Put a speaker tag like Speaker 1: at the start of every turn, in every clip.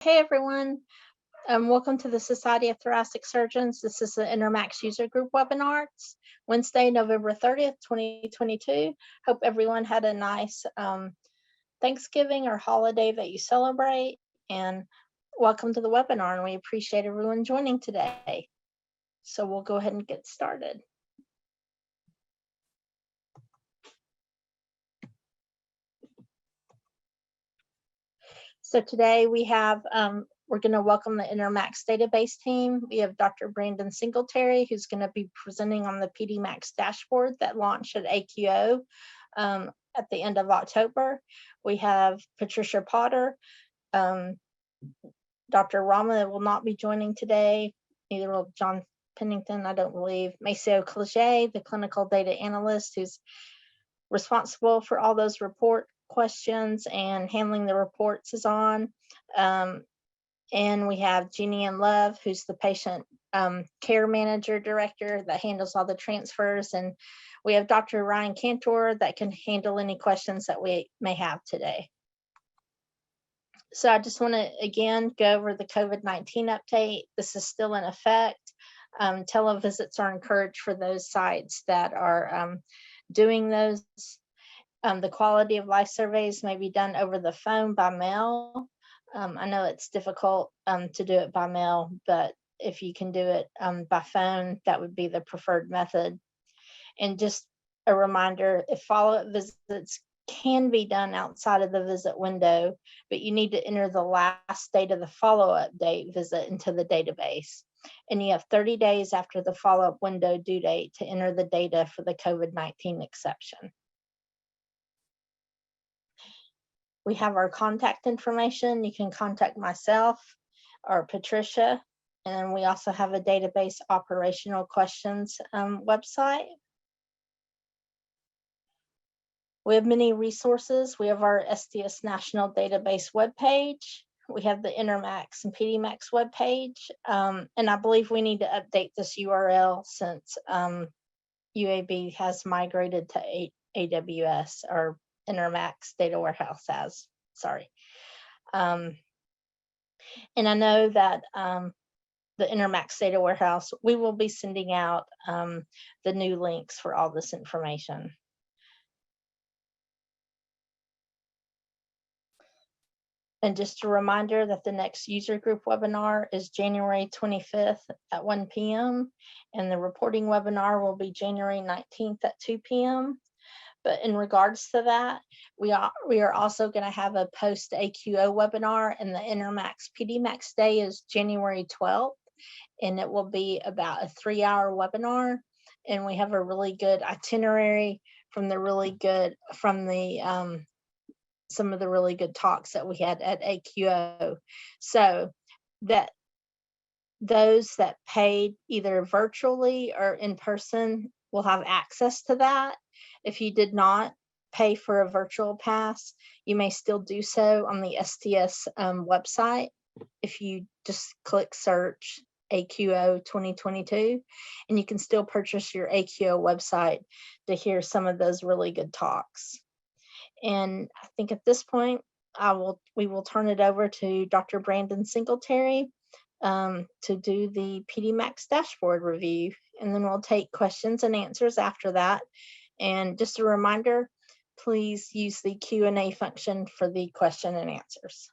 Speaker 1: Hey everyone, welcome to the Society of Thoracic Surgeons. This is the Intermacs User Group webinar. It's Wednesday, November 30th, 2022. Hope everyone had a nice Thanksgiving or holiday that you celebrate, and welcome to the webinar, and we appreciate everyone joining today. So we'll go ahead and get started. So today we have, we're going to welcome the Intermacs database team. We have Dr. Brandon Singletary, who's going to be presenting on the Pedimacs dashboard that launched at AQO at the end of October. We have Patricia Potter. Dr. Rama will not be joining today, neither will John Pennington, I don't believe. Maceo Cliche, the clinical data analyst, who's responsible for all those report questions and handling the reports, is on. And we have Jeannie Ann Love, who's the patient care manager director that handles all the transfers. And we have Dr. Ryan Cantor that can handle any questions that we may have today. So I just want to again go over the COVID-19 update. This is still in effect. Televisits are encouraged for those sites that are doing those. The quality of life surveys may be done over the phone by mail. I know it's difficult to do it by mail, but if you can do it by phone, that would be the preferred method. And just a reminder, if follow-up visits can be done outside of the visit window, but you need to enter the last date of the follow-up date visit into the database. And you have 30 days after the follow-up window due date to enter the data for the COVID-19 exception. We have our contact information. You can contact myself or Patricia. And then we also have a database operational questions website. We have many resources. We have our STS National Database webpage. We have the Intermacs and Pedimacs webpage. And I believe we need to update this URL since UAB has migrated to AWS, or Intermacs data warehouse has, sorry. And I know that the Intermacs data warehouse, we will be sending out the new links for all this information. And just a reminder that the next user group webinar is January 25th at 1 p.m. And the reporting webinar will be January 19th at 2 p.m. But in regards to that, we are also going to have a post AQO webinar, and the Intermacs Pedimacs Day is January 12th, and it will be about a 3-hour webinar. And we have a really good itinerary from some of the really good talks that we had at AQO. So that those that paid either virtually or in person will have access to that. If you did not pay for a virtual pass, you may still do so on the STS website. If you just click search AQO 2022, and you can still purchase your AQO website to hear some of those really good talks. And I think at this point, we will turn it over to Dr. Brandon Singletary to do the Pedimacs dashboard review, and then we'll take questions and answers after that. And just a reminder, please use the Q&A function for the question and answers.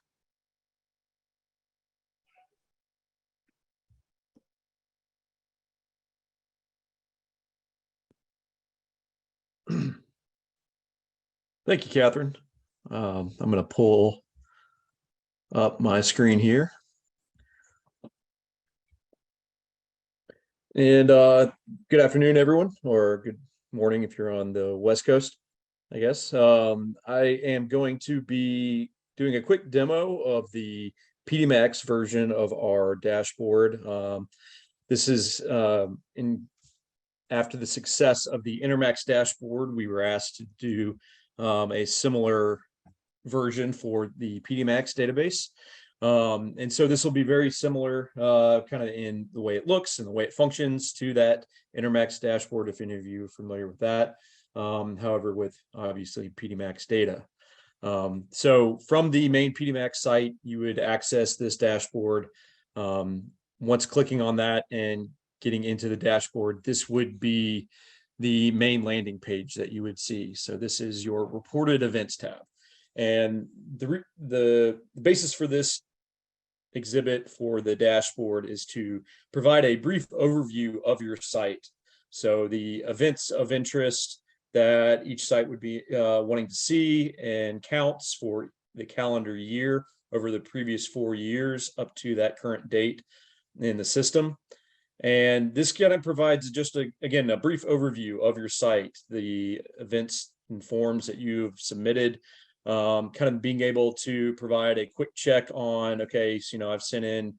Speaker 2: Thank you, Catherine. I'm going to pull up my screen here. And good afternoon, everyone, or good morning if you're on the West Coast, I guess. I am going to be doing a quick demo of the Pedimacs version of our dashboard. This is after the success of the Intermacs dashboard, we were asked to do a similar version for the Pedimacs database. And so this will be very similar kind of in the way it looks and the way it functions to that Intermacs dashboard, if any of you are familiar with that. However, with obviously Pedimacs data. So from the main Pedimacs site, you would access this dashboard. Once clicking on that and getting into the dashboard, this would be the main landing page that you would see. So this is your reported events tab. And the basis for this exhibit for the dashboard is to provide a brief overview of your site. So the events of interest that each site would be wanting to see, and counts for the calendar year over the previous 4 years up to that current date in the system. And this kind of provides just again a brief overview of your site, the events and forms that you've submitted, kind of being able to provide a quick check on, okay, so I've sent in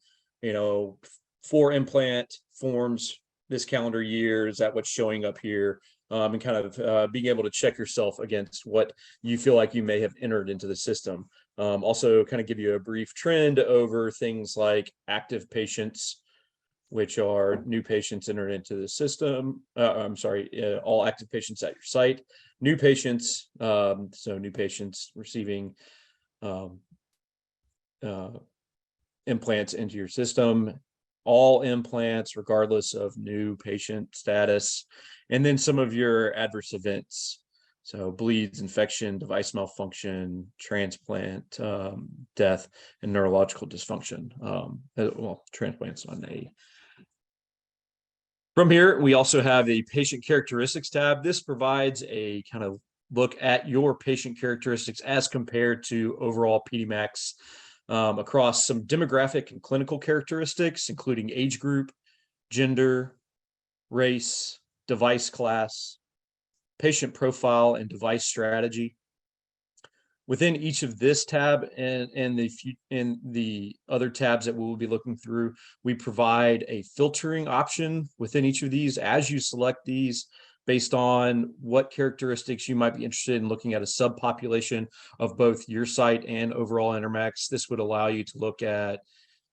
Speaker 2: 4 implant forms this calendar year. Is that what's showing up here? And kind of being able to check yourself against what you feel like you may have entered into the system. Also kind of give you a brief trend over things like active patients, which are new patients entered into the system. I'm sorry, all active patients at your site. New patients, so new patients receiving implants into your system, all implants, regardless of new patient status, and then some of your adverse events. So bleeds, infection, device malfunction, transplant, death, and neurological dysfunction. Well, transplants on a. From here, we also have a patient characteristics tab. This provides a kind of look at your patient characteristics as compared to overall Pedimacs across some demographic and clinical characteristics, including age group, gender, race, device class, patient profile, and device strategy. Within each of this tab and the other tabs that we will be looking through, we provide a filtering option within each of these as you select these based on what characteristics you might be interested in looking at a subpopulation of both your site and overall Intermacs. This would allow you to look at,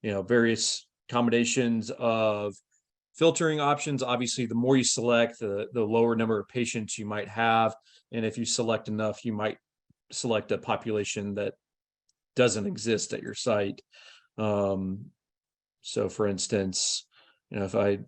Speaker 2: various combinations of filtering options. Obviously, the more you select, the lower number of patients you might have. And if you select enough, you might select a population that doesn't exist at your site. So for instance, if I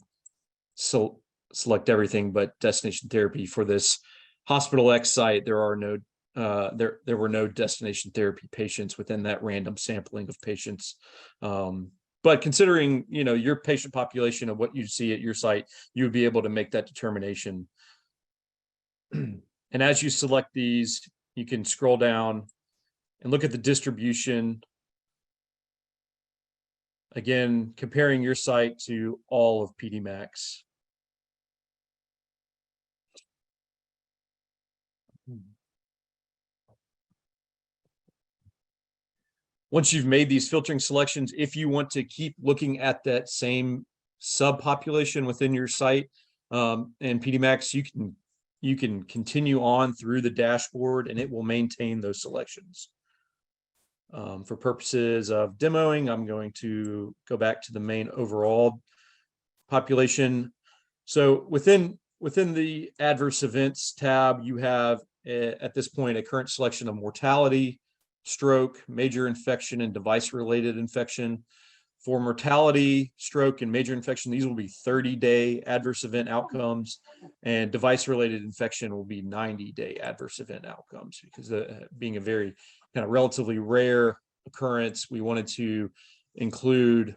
Speaker 2: select everything but destination therapy for this Hospital X site, there are no there were no destination therapy patients within that random sampling of patients. But considering your patient population of what you see at your site, you would be able to make that determination. And as you select these, you can scroll down and look at the distribution. Again, comparing your site to all of Pedimacs. Once you've made these filtering selections, if you want to keep looking at that same subpopulation within your site and Pedimacs, you can continue on through the dashboard and it will maintain those selections. For purposes of demoing, I'm going to go back to the main overall population. So within the adverse events tab, you have at this point a current selection of mortality, stroke, major infection, and device-related infection. For mortality, stroke, and major infection, these will be 30-day adverse event outcomes, and device-related infection will be 90-day adverse event outcomes, because being a very kind of relatively rare occurrence, we wanted to include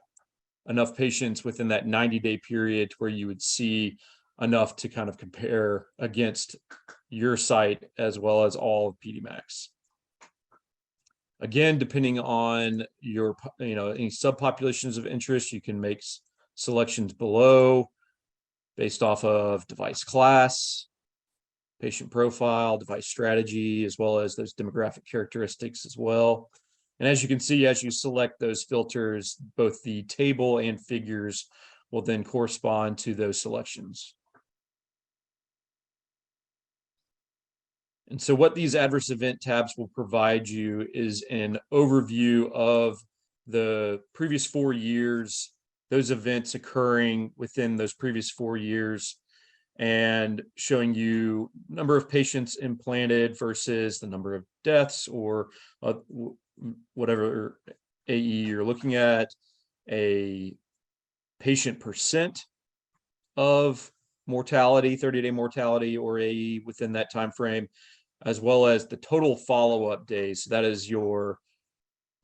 Speaker 2: enough patients within that 90-day period where you would see enough to kind of compare against your site as well as all of Pedimacs. Again, depending on your, any subpopulations of interest, you can make selections below based off of device class, patient profile, device strategy, as well as those demographic characteristics as well. And as you can see, as you select those filters, both the table and figures will then correspond to those selections. And so what these adverse event tabs will provide you is an overview of the previous 4 years, those events occurring within those previous 4 years, and showing you number of patients implanted versus the number of deaths or whatever AE you're looking at, a patient percent of mortality, 30-day mortality or AE within that time frame, as well as the total follow-up days. So that is your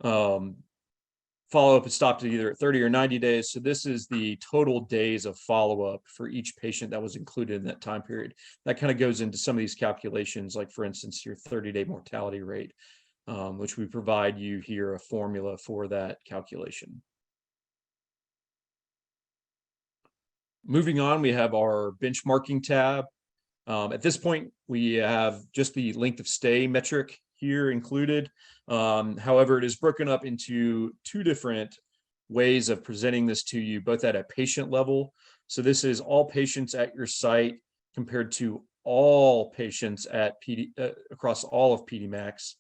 Speaker 2: follow-up is stopped at either 30 or 90 days. So this is the total days of follow-up for each patient that was included in that time period. That kind of goes into some of these calculations, like for instance, your 30-day mortality rate, which we provide you here a formula for that calculation. Moving on, we have our benchmarking tab. At this point, we have just the length of stay metric here included. However, it is broken up into two different ways of presenting this to you, both at a patient level. So this is all patients at your site compared to all patients at across all of Pedimacs,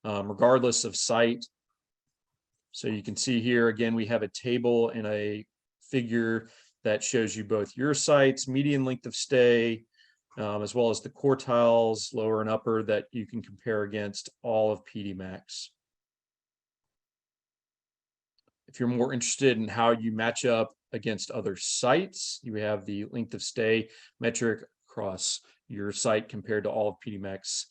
Speaker 2: regardless of site. So you can see here, again, we have a table and a figure that shows you both your sites, median length of stay, as well as the quartiles, lower and upper, that you can compare against all of Pedimacs. If you're more interested in how you match up against other sites, you have the length of stay metric across your site compared to all of Pedimacs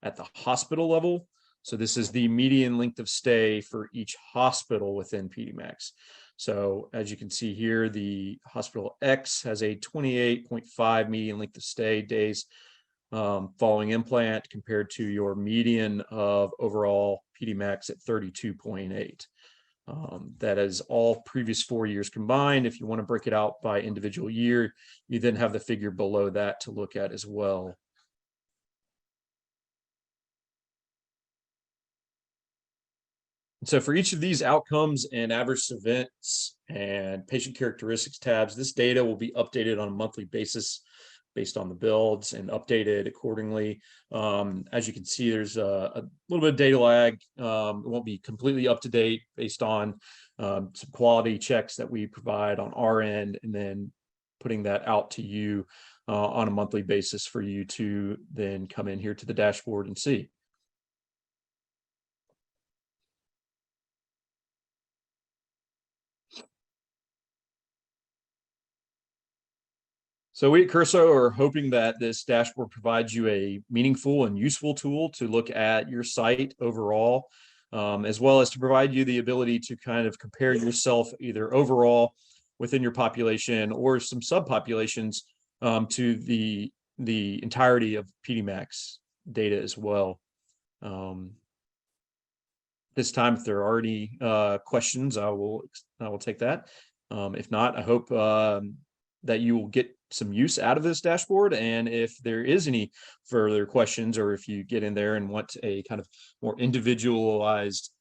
Speaker 2: at the hospital level. So this is the median length of stay for each hospital within Pedimacs. So as you can see here, the hospital X has a 28.5 median length of stay days following implant compared to your median of overall Pedimacs at 32.8. That is all previous 4 years combined. If you want to break it out by individual year, you then have the figure below that to look at as well. So for each of these outcomes and adverse events and patient characteristics tabs, this data will be updated on a monthly basis based on the builds and updated accordingly. As you can see, there's a little bit of data lag. It won't be completely up to date based on some quality checks that we provide on our end, and then putting that out to you on a monthly basis for you to then come in here to the dashboard and see. So we at Curso are hoping that this dashboard provides you a meaningful and useful tool to look at your site overall, as well as to provide you the ability to kind of compare yourself either overall within your population or some subpopulations to the entirety of Pedimacs data as well. This time, if there are any questions, I will take that. If not, I hope that you will get some use out of this dashboard. And if there is any further questions, or if you get in there and want a kind of more individualized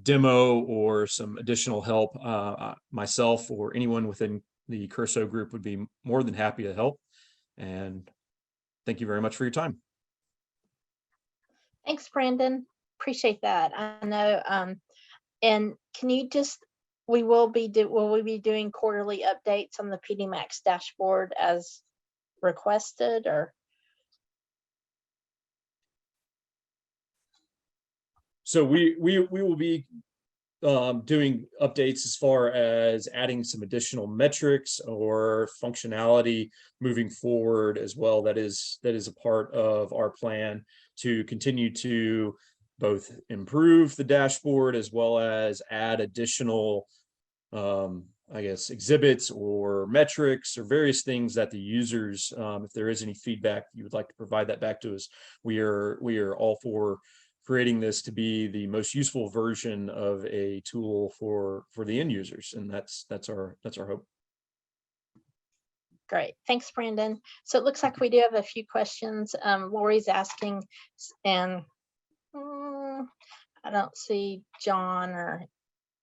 Speaker 2: demo or some additional help, myself or anyone within the Curso group would be more than happy to help. And thank you very much for your time.
Speaker 1: Thanks, Brandon. Appreciate that. I know. And can you just, will we be doing quarterly updates on the Pedimacs dashboard as requested, or?
Speaker 2: So we will be doing updates as far as adding some additional metrics or functionality moving forward as well. That is a part of our plan to continue to both improve the dashboard as well as add additional I guess exhibits or metrics or various things that the users, if there is any feedback you would like to provide that back to us, we are all for creating this to be the most useful version of a tool for the end users, and that's our hope.
Speaker 1: Great, thanks, Brandon. So it looks like we do have a few questions. Lori's asking, and I don't see John, or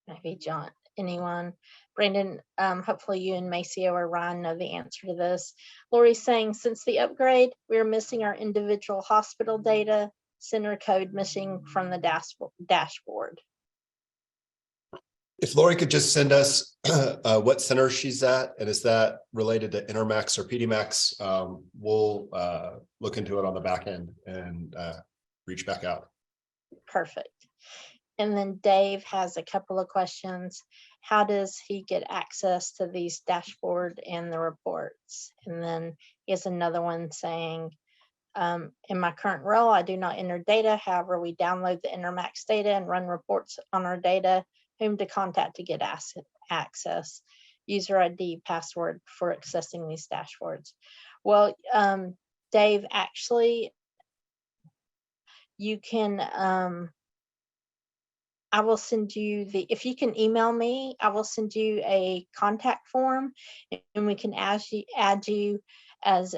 Speaker 1: maybe John, anyone. Brandon, hopefully you and Maceo or Ryan know the answer to this. Lori's saying, since the upgrade, we're missing our individual hospital data, center code missing from the dashboard.
Speaker 3: If Lori could just send us what center she's at, and is that related to Intermacs or Pedimacs, we'll look into it on the back end and reach back out.
Speaker 1: Perfect. And then Dave has a couple of questions. How does he get access to these dashboard and the reports? And then he has another one saying, in my current role, I do not enter data. However, we download the Intermacs data and run reports on our data. Whom to contact to get access? User ID, password for accessing these dashboards. Well, Dave, actually, you can, I will send you if you can email me, I will send you a contact form, and we can add you as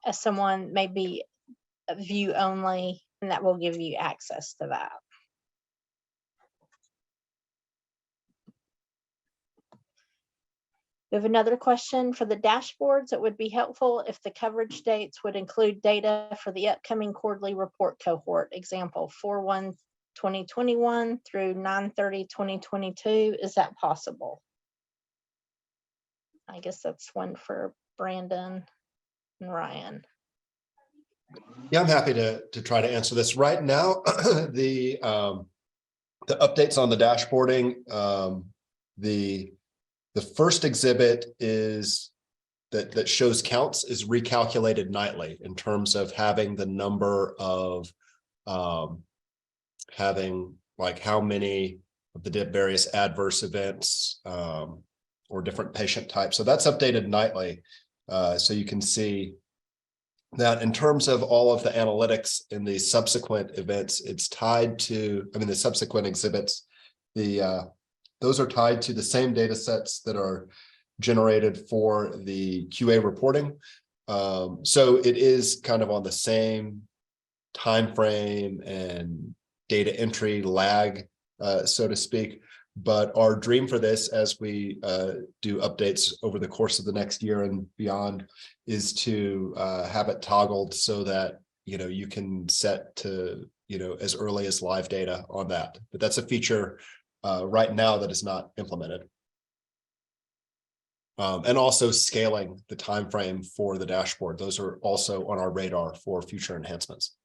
Speaker 1: as someone maybe view only, and that will give you access to that. We have another question for the dashboards. It would be helpful if the coverage dates would include data for the upcoming quarterly report cohort. Example, 4/1/2021 through 9/30/2022. Is that possible? I guess that's one for Brandon and Ryan.
Speaker 3: Yeah, I'm happy to try to answer this. Right now, the updates on the dashboarding, the first exhibit is that shows counts is recalculated nightly in terms of having the number of having like how many of the various adverse events or different patient types. So that's updated nightly. So you can see that in terms of all of the analytics in the subsequent events, it's tied to, the subsequent exhibits, those are tied to the same data sets that are generated for the QA reporting. So it is kind of on the same time frame and data entry lag, so to speak. But our dream for this, as we do updates over the course of the next year and beyond, is to have it toggled so that you can set to as early as live data on that. But that's a feature right now that is not implemented. And also scaling the time frame for the dashboard. Those are also on our radar for future enhancements.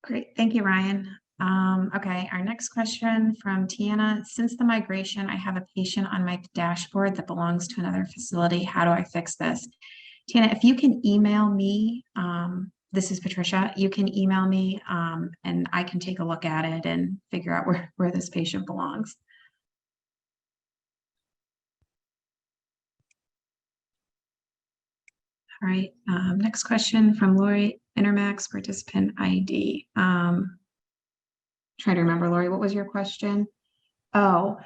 Speaker 4: Great, thank you, Ryan. Okay, our next question from Tiana. Since the migration, I have a patient on my dashboard that belongs to another facility. How do I fix this? Tiana, if you can email me, this is Patricia, you can email me and I can take a look at it and figure out where this patient belongs. All right, next question from Lori, Intermacs participant ID. Trying to remember, Lori, what was your question? Oh,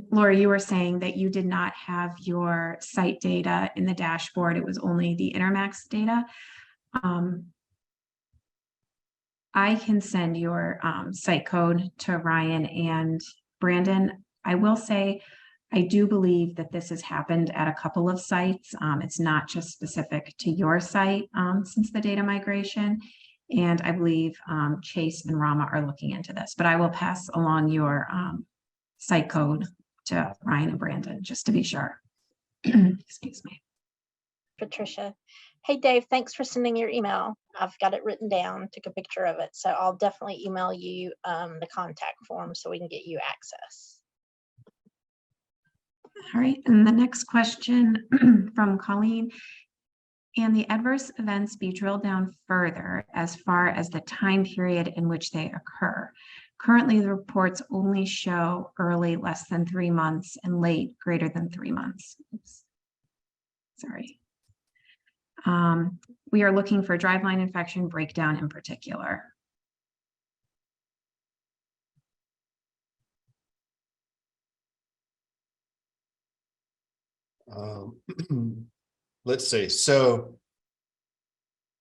Speaker 4: Lori, you were saying that you did not have your site data in the dashboard. It was only the Intermacs data. I can send your site code to Ryan and Brandon. I will say, I do believe that this has happened at a couple of sites. It's not just specific to your site since the data migration. And I believe Chase and Rama are looking into this, but I will pass along your site code to Ryan and Brandon just to be sure. Excuse me.
Speaker 1: Patricia. Hey, Dave, thanks for sending your email. I've got it written down, took a picture of it. So I'll definitely email you the contact form so we can get you access.
Speaker 4: All right, and the next question from Colleen. Can the adverse events be drilled down further as far as the time period in which they occur? Currently, the reports only show early less than 3 months and late greater than 3 months. Oops. Sorry. We are looking for driveline infection breakdown in particular.
Speaker 3: Let's see. So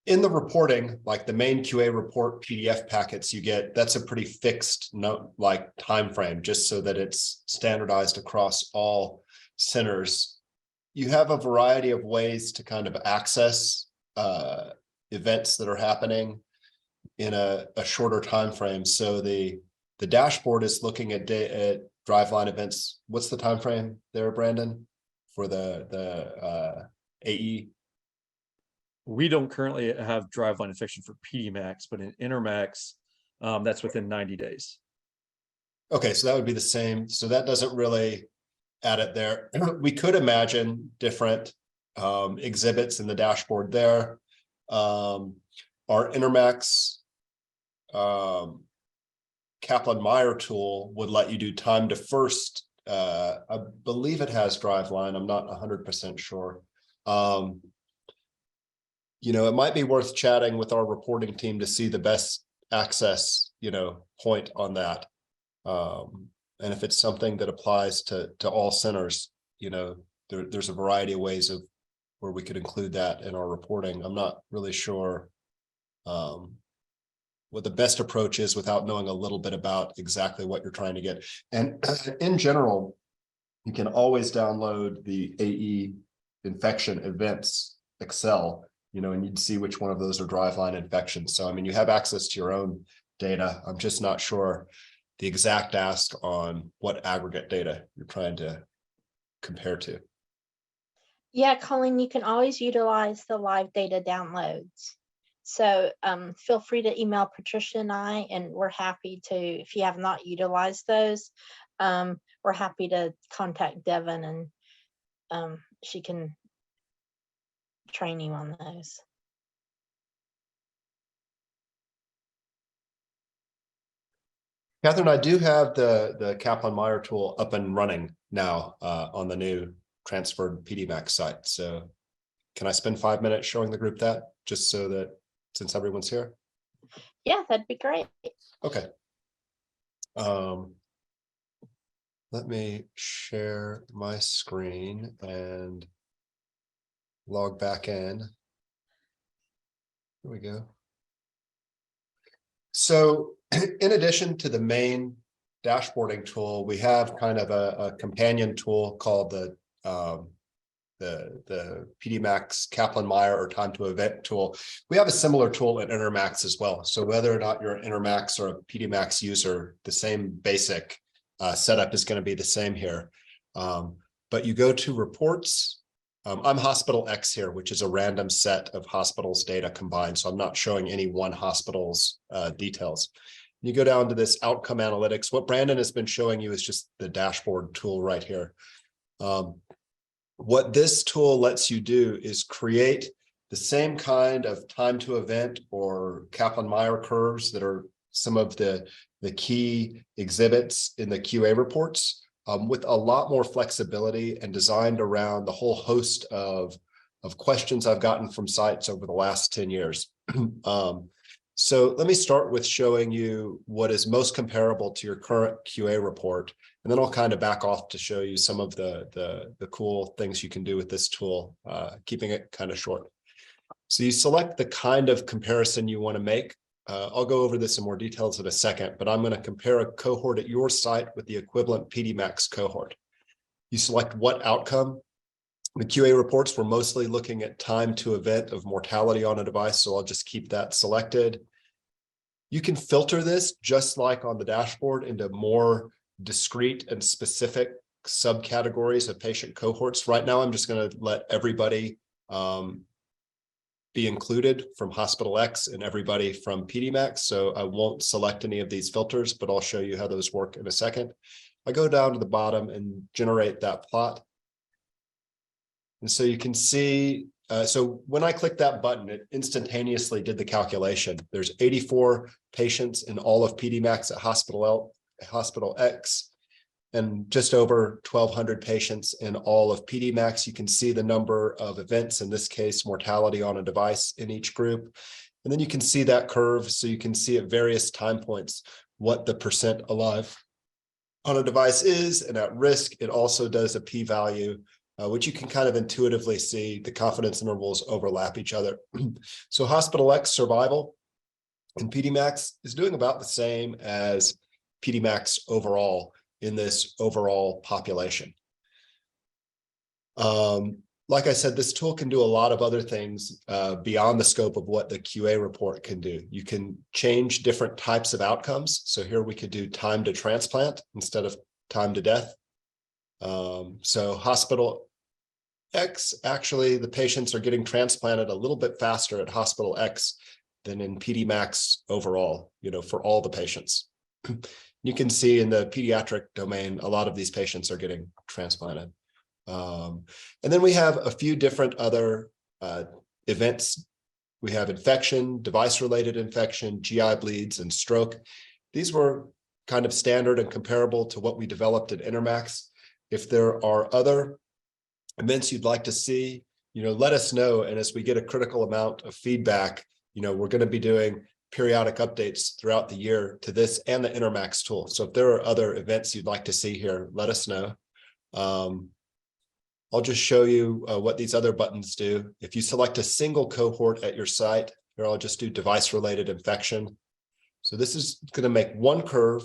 Speaker 3: in the reporting, like the main QA report PDF packets you get, that's a pretty fixed time frame, just so that it's standardized across all centers. You have a variety of ways to kind of access events that are happening. in a shorter time frame. So the dashboard is looking at driveline events. What's the time frame there, Brandon, for the AE?
Speaker 2: We don't currently have driveline infection for Pedimacs, but in Intermacs, that's within 90 days.
Speaker 3: Okay, so that would be the same. So that doesn't really add it there. We could imagine different exhibits in the dashboard there. Our Intermacs Kaplan-Meier tool would let you do time to first. I believe it has driveline. I'm not 100% sure. You know, it might be worth chatting with our reporting team to see the best access, you know, point on that. And if it's something that applies to all centers, you know, there's a variety of ways of where we could include that in our reporting. I'm not really sure what the best approach is without knowing a little bit about exactly what you're trying to get. And in general, you can always download the AE infection events Excel, you know, and you'd see which one of those are driveline infections. So, I mean, you have access to your own data. I'm just not sure the exact ask on what aggregate data you're trying to compare to.
Speaker 1: Yeah, Colleen, you can always utilize the live data downloads. So feel free to email Patricia and I, and we're happy to, if you have not utilized those, we're happy to contact Devin and she can train you on those.
Speaker 3: Catherine, I do have the Kaplan-Meier tool up and running now on the new transferred Pedimacs site. So can I spend 5 minutes showing the group that, just so that since everyone's here?
Speaker 1: Yeah, that'd be great.
Speaker 3: Okay. Let me share my screen and log back in. Here we go. So in addition to the main dashboarding tool, we have kind of a companion tool called the Pedimacs Kaplan-Meier or time to event tool. We have a similar tool in Intermacs as well. So whether or not you're an Intermacs or a Pedimacs user, the same basic setup is going to be the same here. But you go to reports. I'm Hospital X here, which is a random set of hospitals' data combined. So I'm not showing any one hospital's details. You go down to this outcome analytics. What Brandon has been showing you is just the dashboard tool right here. What this tool lets you do is create the same kind of time to event or Kaplan-Meier curves that are some of the key exhibits in the QA reports, with a lot more flexibility and designed around the whole host of questions I've gotten from sites over the last 10 years. So let me start with showing you what is most comparable to your current QA report, and then I'll kind of back off to show you some of the cool things you can do with this tool, keeping it kind of short. So you select the kind of comparison you want to make. I'll go over this in more details in a second, but I'm going to compare a cohort at your site with the equivalent Pedimacs cohort. You select what outcome. The QA reports were mostly looking at time to event of mortality on a device, so I'll just keep that selected. You can filter this just like on the dashboard into more discrete and specific subcategories of patient cohorts. Right now, I'm just going to let everybody be included from Hospital X and everybody from Pedimacs. So I won't select any of these filters, but I'll show you how those work in a second. I go down to the bottom and generate that plot. And so you can see, so when I click that button, it instantaneously did the calculation. There's 84 patients in all of Pedimacs at Hospital X, and just over 1,200 patients in all of Pedimacs. You can see the number of events, in this case, mortality on a device in each group. And then you can see that curve. So you can see at various time points what the percent alive on a device is, and at risk. It also does a p-value, which you can kind of intuitively see the confidence intervals overlap each other. So Hospital X survival in Pedimacs is doing about the same as Pedimacs overall in this overall population. like I said, this tool can do a lot of other things beyond the scope of what the QA report can do. You can change different types of outcomes. So here we could do time to transplant instead of time to death. So hospital X, actually, the patients are getting transplanted a little bit faster at hospital X than in Pedimacs overall, for all the patients. You can see in the pediatric domain, a lot of these patients are getting transplanted. And then we have a few different other events. We have infection, device-related infection, GI bleeds, and stroke. These were kind of standard and comparable to what we developed at Intermacs. If there are other events you'd like to see, let us know. And as we get a critical amount of feedback, we're going to be doing periodic updates throughout the year to this and the Intermacs tool. So if there are other events you'd like to see here, let us know. I'll just show you what these other buttons do. If you select a single cohort at your site, here I'll just do device-related infection. So this is going to make one curve.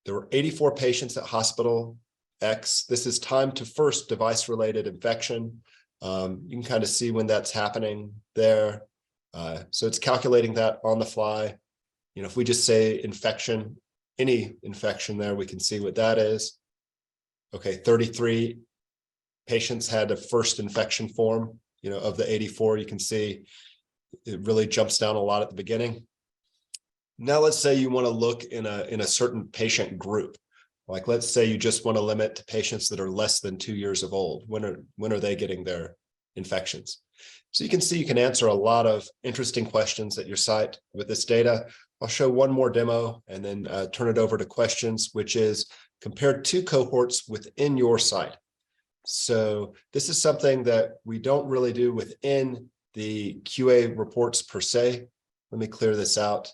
Speaker 3: There were 84 patients at hospital X. This is time to first device-related infection. You can kind of see when that's happening there. So it's calculating that on the fly. If we just say infection, any infection there, we can see what that is. Okay, 33 patients had a first infection form, of the 84. You can see it really jumps down a lot at the beginning. Now, let's say you want to look in a certain patient group. Like, let's say you just want to limit to patients that are less than 2 years of old. When are they getting their infections? So you can see you can answer a lot of interesting questions at your site with this data. I'll show one more demo and then turn it over to questions, which is compare two cohorts within your site. So this is something that we don't really do within the QA reports per se. Let me clear this out.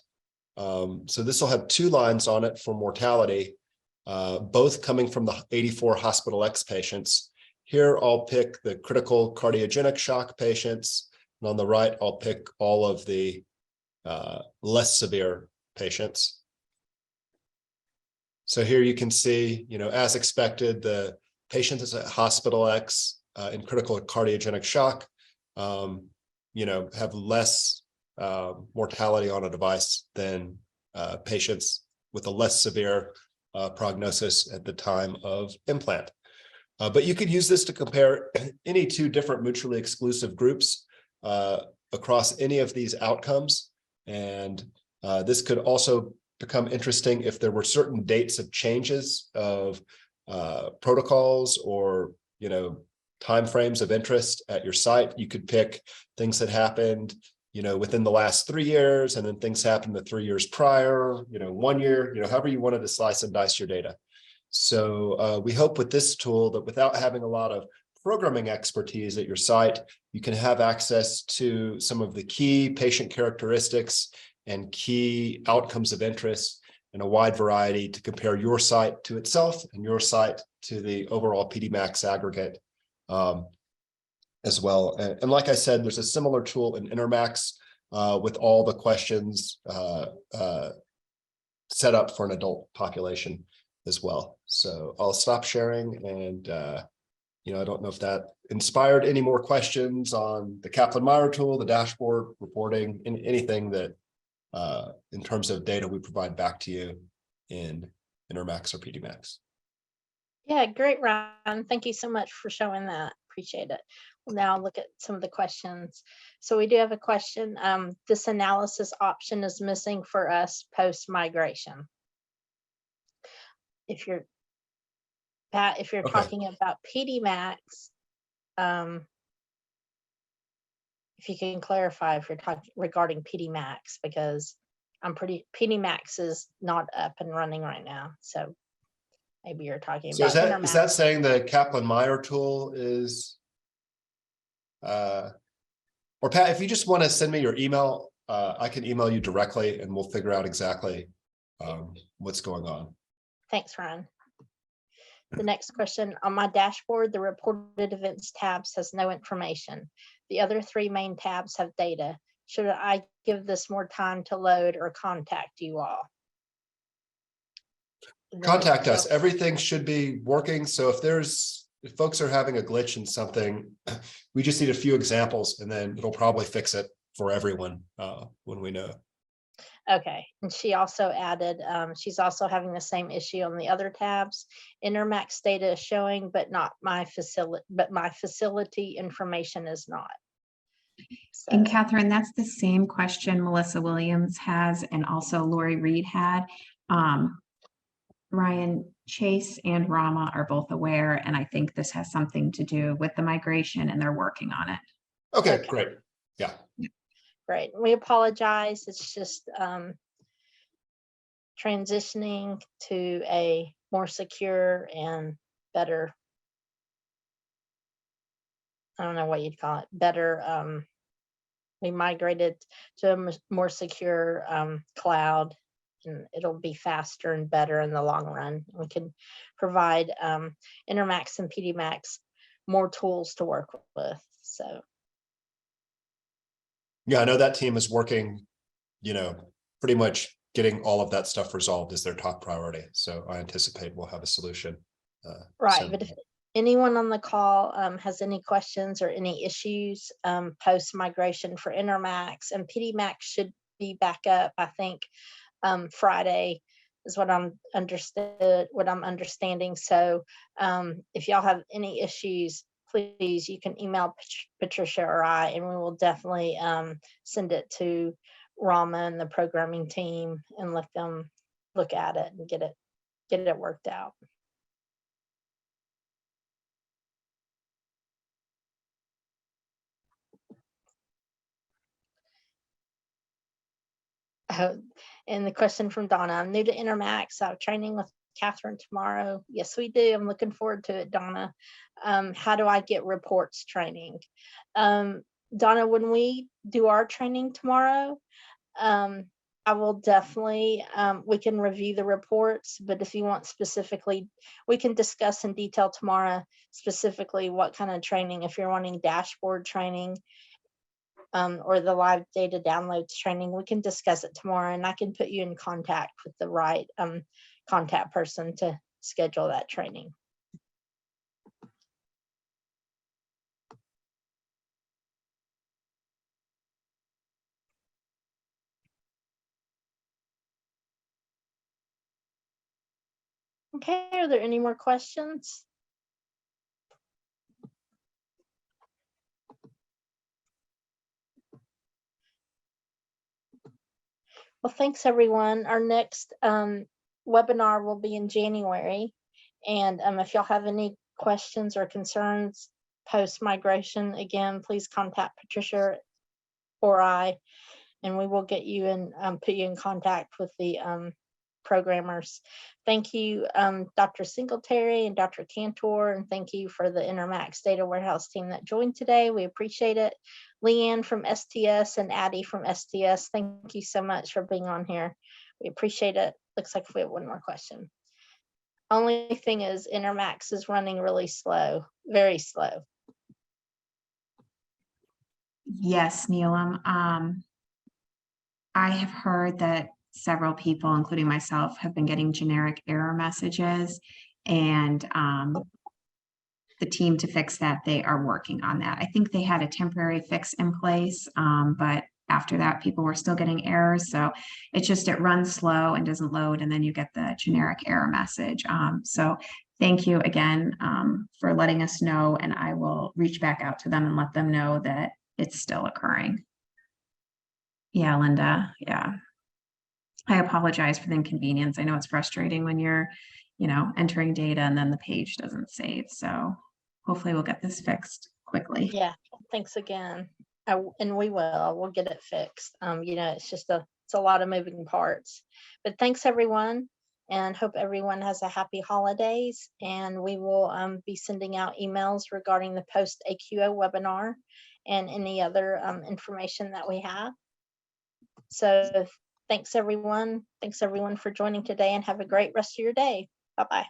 Speaker 3: So this will have 2 lines on it for mortality, both coming from the 84 hospital X patients. Here, I'll pick the critical cardiogenic shock patients, and on the right, I'll pick all of the less severe patients. So here you can see, as expected, the patients at hospital X in critical cardiogenic shock, have less mortality on a device than patients with a less severe prognosis at the time of implant. But you could use this to compare any 2 different mutually exclusive groups across any of these outcomes. And this could also become interesting if there were certain dates of changes of protocols or, timeframes of interest at your site. You could pick things that happened, within the last 3 years, and then things happened the 3 years prior, 1 year, however you wanted to slice and dice your data. So we hope with this tool that without having a lot of programming expertise at your site, you can have access to some of the key patient characteristics and key outcomes of interest in a wide variety to compare your site to itself and your site to the overall Pedimacs aggregate as well. And like I said, there's a similar tool in Intermacs with all the questions set up for an adult population as well. So I'll stop sharing, and I don't know if that inspired any more questions on the Kaplan-Meier tool, the dashboard reporting, anything that in terms of data we provide back to you in Intermacs or Pedimacs.
Speaker 1: Yeah, great, Ryan. Thank you so much for showing that. Appreciate it. We'll now look at some of the questions. So we do have a question. This analysis option is missing for us post-migration. If you're
Speaker 3: Okay.
Speaker 1: talking about Pedimacs, if you can clarify if you're talking regarding Pedimacs, because Pedimacs is not up and running right now. So maybe you're talking
Speaker 3: So
Speaker 1: about
Speaker 3: is that saying the Kaplan-Meier tool is, or Pat, if you just want to send me your email, I can email you directly and we'll figure out exactly what's going on.
Speaker 1: Thanks, Ryan. The next question, on my dashboard, the reported events tabs has no information. The other 3 main tabs have data. Should I give this more time to load or contact you all?
Speaker 3: Contact us. Everything should be working. So if there's if folks are having a glitch in something, we just need a few examples and then it'll probably fix it for everyone when we know.
Speaker 1: Okay, and she also added, she's also having the same issue on the other tabs. Intermacs data is showing, but not my facility, but my facility information is not.
Speaker 4: And
Speaker 1: So,
Speaker 4: Catherine, that's the same question Melissa Williams has, and also Lori Reed had. Ryan, Chase and Rama are both aware, and I think this has something to do with the migration, and they're working on it.
Speaker 3: Okay,
Speaker 1: Okay.
Speaker 3: great. Yeah.
Speaker 1: great. We apologize. It's just transitioning to a more secure and better, I don't know what you'd call it, better. We migrated to a more secure cloud, and it'll be faster and better in the long run. We can provide Intermacs and Pedimacs more tools to work with. So
Speaker 3: Yeah, I know that team is working, pretty much getting all of that stuff resolved is their top priority. So I anticipate we'll have a solution.
Speaker 1: right,
Speaker 3: soon.
Speaker 1: but if anyone on the call has any questions or any issues post migration for Intermacs, and Pedimacs should be back up, I think Friday is what I'm understanding. So if y'all have any issues, please, you can email Patricia or I, and we will definitely send it to Rama and the programming team and let them look at it and get it worked out. And the question from Donna, I'm new to Intermacs. I'm training with Catherine tomorrow. Yes, we do. I'm looking forward to it, Donna. How do I get reports training? Donna, when we do our training tomorrow, I will definitely, we can review the reports, but if you want specifically, we can discuss in detail tomorrow, specifically what kind of training, if you're wanting dashboard training, or the live data downloads training, we can discuss it tomorrow, and I can put you in contact with the right contact person to schedule that training. Okay, are there any more questions? Well, thanks everyone. Our next webinar will be in January. And if y'all have any questions or concerns post migration, again, please contact Patricia or I, and we will get you and put you in contact with the programmers. Thank you, Dr. Singletary and Dr. Cantor, and thank you for the Intermacs Data Warehouse team that joined today. We appreciate it. Leanne from STS and Addie from STS, thank you so much for being on here. We appreciate it. Looks like we have one more question. Only thing is Intermacs is running really slow, very slow.
Speaker 4: Yes, Neelam. I have heard that several people, including myself, have been getting generic error messages, and the team to fix that, they are working on that. I think they had a temporary fix in place, but after that, people were still getting errors. So it's just, it runs slow and doesn't load, and then you get the generic error message. So thank you again for letting us know, and I will reach back out to them and let them know that it's still occurring. Yeah, Linda. Yeah. I apologize for the inconvenience. I know it's frustrating when you're, entering data and then the page doesn't save. So hopefully we'll get this fixed quickly.
Speaker 1: Yeah, thanks again. And we'll get it fixed. It's just it's a lot of moving parts, but thanks everyone, and hope everyone has a happy holidays. And we will be sending out emails regarding the post AQO webinar and any other information that we have. So thanks everyone. Thanks everyone for joining today, and have a great rest of your day. Bye-bye.